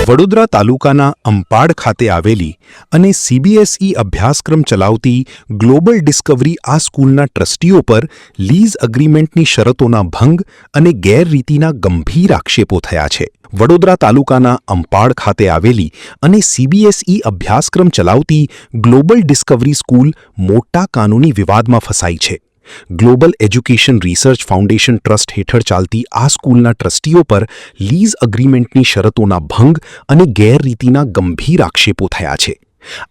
વડોદરા તાલુકાના અંપાડ ખાતે આવેલી અને સીબીએસઈ અભ્યાસક્રમ ચલાવતી ગ્લોબલ ડિસ્કવરી આ સ્કૂલના ટ્રસ્ટીઓ પર લીઝ અગ્રીમેન્ટની શરતોના ભંગ અને ગેરરીતિના ગંભીર આક્ષેપો થયા છે. વડોદરા તાલુકાના અંપાડ ખાતે આવેલી અને સીબીએસઈ અભ્યાસક્રમ ચલાવતી ગ્લોબલ ડિસ્કવરી સ્કૂલ મોટા કાનૂની વિવાદમાં ફસાઈ છે. Global education research foundation trust હેઠળ ચાલતી આ સ્કૂલના ટ્રસ્ટીઓ પર લીઝ અગ્રીમેન્ટની શરતોના ભંગ અને ગેરરીતિના ગંભીર આક્ષેપો થયા છે.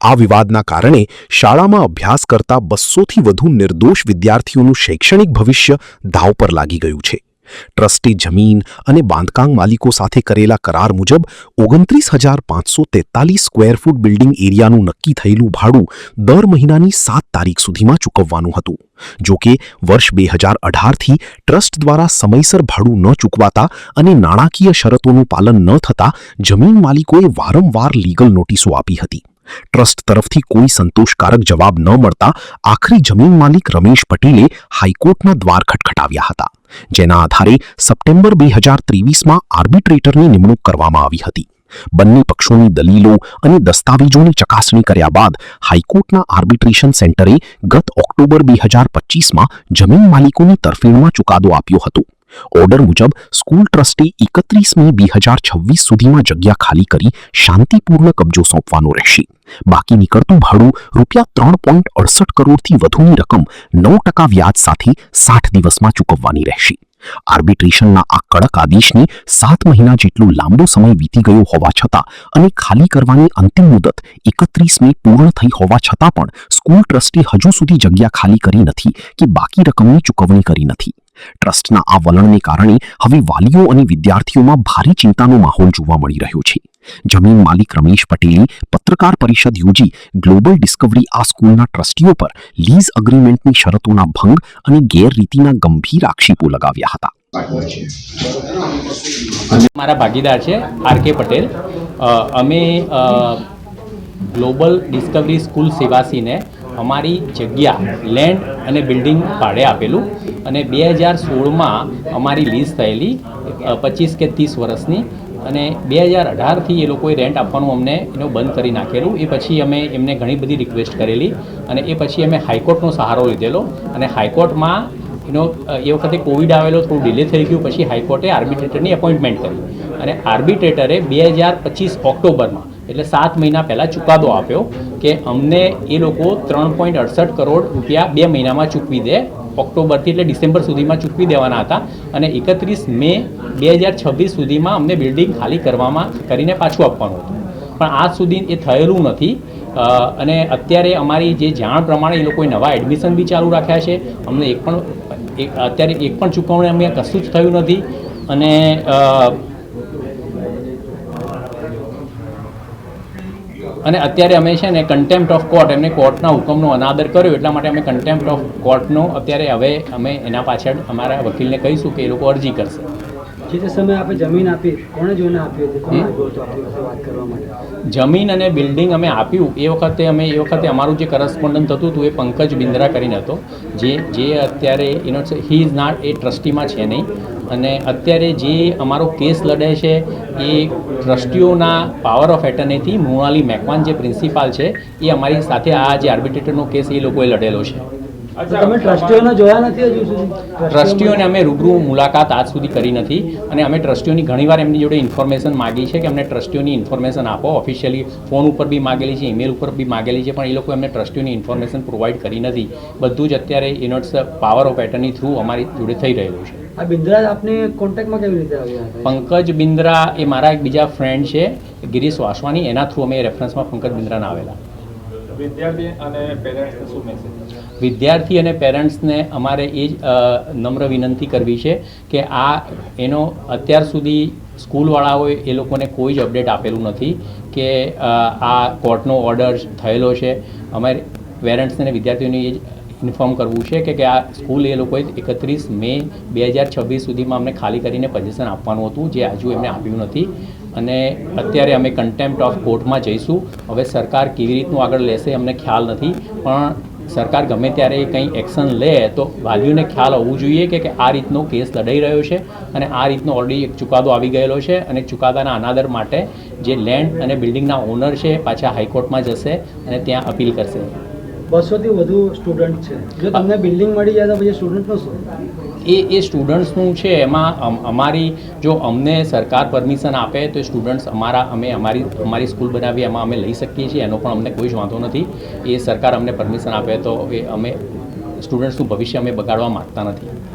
આ વિવાદના કારણે શાળામાં અભ્યાસ કરતા 200થી વધુ નિર્દોષ વિદ્યાર્થીઓનું શૈક્ષણિક ભવિષ્ય દાવ પર લાગી ગયું છે. ટ્રસ્ટે જમીન અને બાંધકામ માલિકો સાથે કરેલા કરાર મુજબ 29,543 સ્ક્વેર ફૂટ બિલ્ડિંગ એરિયાનું નક્કી થયેલું ભાડું દર મહિનાની 7 તારીખ સુધીમાં ચૂકવવાનું હતું. જો કે વર્ષ 2018થી ટ્રસ્ટ દ્વારા સમયસર ભાડું ન ચૂકવાતા અને નાણાકીય શરતોનું પાલન ન થતાં જમીન માલિકોએ વારંવાર લીગલ નોટિસો આપી હતી. ટ્રસ્ટ તરફથી કોઈ સંતોષકારક જવાબ ન મળતા આખરી જમીન માલિક રમેશ પટેલે હાઈકોર્ટના દ્વાર ખટખટાવ્યા હતા, જેના આધારે સપ્ટેમ્બર 2023માં આર્બિટ્રેટરની નિમણૂક કરવામાં આવી હતી. બંને પક્ષોની દલીલો અને દસ્તાવેજોની ચકાસણી કર્યા બાદ હાઈકોર્ટના આર્બિટ્રેશન સેન્ટરે ગત ઓક્ટોબર 2025માં જમીન માલિકોની તરફેણમાં ચુકાદો આપ્યો હતો. ઓર્ડર મુજબ સ્કૂલ ટ્રસ્ટે 31 મે 2026 સુધીમાં જગ્યા ખાલી કરી શાંતિપૂર્ણ કબજો સોંપવાનો રહેશે. બાકી નીકળતું ભાડું ₹3.68 કરોડથી વધુની રકમ 9% વ્યાજ સાથે 60 દિવસમાં ચૂકવવાની રહેશે. આર્બિટ્રેશનના આ કડક આદેશની 7 મહિના જેટલો લાંબો સમય વીતી ગયો હોવા છતાં અને ખાલી કરવાની અંતિમ મુદત 31 મે પૂર્ણ થઈ હોવા છતાં પણ સ્કૂલ ટ્રસ્ટે હજુ સુધી જગ્યા ખાલી કરી નથી કે બાકી રકમની ચૂકવણી કરી નથી. ટ્રસ્ટના આ વલણને કારણે હવે વાલીઓ અને વિદ્યાર્થીઓમાં ભારે ચિંતાનો માહોલ જોવા મળી રહ્યો છે. જમીન માલિક રમેશ પટેલે પત્રકાર પરિષદ યોજી ગ્લોબલ ડિસ્કવરી આ સ્કૂલના ટ્રસ્ટીઓ પર લીઝ અગ્રીમેન્ટની શરતોના ભંગ અને ગેરરીતિના ગંભીર આક્ષેપો લગાવ્યા હતા. મારા ભાગીદાર છે આર.કે. પટેલ. અમે ગ્લોબલ ડિસ્કવરી સ્કૂલ સેવાસીને અમારી જગ્યા લેન્ડ અને બિલ્ડિંગ ભાડે આપેલું અને 2016માં અમારી લીઝ થયેલી 25 કે 30 વર્ષની અને 2018થી એ લોકોએ રેન્ટ આપવાનું અમને એનો બંધ કરી નાખેલું. એ પછી અમે એમને ઘણી બધી રિક્વેસ્ટ કરેલી અને એ પછી અમે હાઈકોર્ટનો સહારો લીધેલો અને હાઈકોર્ટમાં એ વખતે કોવિડ આવેલો, થોડું ડિલે થઈ ગયું. પછી હાઈકોર્ટે આર્બિટ્રેટરની એપોઇન્ટમેન્ટ કરી અને આર્બિટ્રેટરે 2025 ઓક્ટોબરમાં એટલે 7 મહિના પહેલાં ચુકાદો આપ્યો કે અમને એ લોકો 3.68 કરોડ રૂપિયા 2 મહિનામાં ચૂકવી દે. ઓક્ટોબરથી એટલે ડિસેમ્બર સુધીમાં ચૂકવી દેવાના હતા અને 31 મે 2026 સુધીમાં અમને બિલ્ડિંગ ખાલી કરીને પાછું આપવાનું હતું. પણ આજ સુધી એ થયેલું નથી અને અત્યારે અમારી જે જાણ પ્રમાણે એ લોકોએ નવા એડમિશન બી ચાલુ રાખ્યા છે. અમને અત્યારે એક પણ ચૂકવણી અમે કશું જ થયું નથી અને અત્યારે અમે છે ને કન્ટેમ્પ્ટ ઓફ કોર્ટ, એમને કોર્ટના હુકમનો અનાદર કર્યો એટલા માટે અમે કન્ટેમ્પ્ટ ઓફ કોર્ટનો અત્યારે હવે અમે એના પાછળ અમારા વકીલને કહીશું કે એ લોકો અરજી કરશે. જે સમયે આપણે જમીન આપી, કોણે જોઈને આપી હતી? વાત કરવા માટે જમીન અને બિલ્ડિંગ અમે આપ્યું એ વખતે અમારું જે કરસ્પોન્ડન્ટ થતું હતું એ પંકજ બિન્દ્રા કરીને હતો, જે અત્યારે હી ઇઝ નોટ એ ટ્રસ્ટીમાં છે નહીં અને અત્યારે જે અમારો કેસ લડે છે એ ટ્રસ્ટીઓના પાવર ઓફ એટર્નીથી મૃણાલી મેકવાન જે પ્રિન્સિપાલ છે એ અમારી સાથે આ જે આર્બિટ્રેટરનો કેસ એ લોકોએ લડેલો છે. તમે ટ્રસ્ટીઓને જોયા નથી હજુ સુધી? ટ્રસ્ટીઓને અમે રૂબરૂ મુલાકાત આજ સુધી કરી નથી અને અમે ટ્રસ્ટીઓની ઘણીવાર એમની જોડે ઇન્ફોર્મેશન માગી છે કે અમને ટ્રસ્ટીઓની ઇન્ફોર્મેશન આપો. ઓફિશિયલી ફોન ઉપર બી માગેલી છે, ઈમેલ ઉપર બી માગેલી છે, પણ એ લોકો અમને ટ્રસ્ટીઓની ઇન્ફોર્મેશન પ્રોવાઈડ કરી નથી. બધું જ અત્યારે પાવર ઓફ એટર્ની થ્રુ અમારી જોડે થઈ રહ્યું છે. આ બિન્દ્રા આપને કોન્ટેક્ટમાં કેવી રીતે આવ્યા? પંકજ બિન્દ્રા એ મારા એક બીજા ફ્રેન્ડ છે ગિરીશ વાસવાની, એના થ્રુ અમે રેફરન્સમાં પંકજ બિન્દ્રાના આવેલા. વિદ્યાર્થી અને પેરેન્ટ્સને અમારે એ જ નમ્ર વિનંતી કરવી છે કે એનો અત્યાર સુધી સ્કૂલવાળાઓએ એ લોકોને કોઈ જ અપડેટ આપેલું નથી કે આ કોર્ટનો ઓર્ડર થયેલો છે. અમારે પેરેન્ટ્સને અને વિદ્યાર્થીઓને એ જ ઇન્ફોર્મ કરવું છે કે આ સ્કૂલ એ લોકોએ 31 મે 2026 સુધીમાં અમને ખાલી કરીને પોઝિશન આપવાનું હતું, જે હજુ એમને આપ્યું નથી અને અત્યારે અમે કન્ટેમ્પ્ટ ઓફ કોર્ટમાં જઈશું. હવે સરકાર કેવી રીતનું આગળ લેશે અમને ખ્યાલ નથી, પણ સરકાર ગમે ત્યારે કંઈ એક્શન લે તો વાલીઓને ખ્યાલ હોવું જોઈએ કે આ રીતનો કેસ લડાઈ રહ્યો છે અને આ રીતનો ઓલરેડી એક ચુકાદો આવી ગયેલો છે અને ચુકાદાના અનાદર માટે જે લેન્ડ અને બિલ્ડિંગના ઓનર છે પાછા હાઈકોર્ટમાં જશે અને ત્યાં અપીલ કરશે. 200થી વધુ સ્ટુડન્ટ છે. જો તમને બિલ્ડિંગ મળી જાય તો પછી સ્ટુડન્ટનું શું? એ સ્ટુડન્ટ્સનું છે એમાં અમારી જો અમને સરકાર પરમિશન આપે તો સ્ટુડન્ટ્સ અમારી સ્કૂલ બનાવી એમાં અમે લઈ શકીએ છીએ, એનો પણ અમને કોઈ જ વાંધો નથી. એ સરકાર અમને પરમિશન આપે તો એ અમે સ્ટુડન્ટ્સનું ભવિષ્ય અમે બગાડવા માગતા નથી.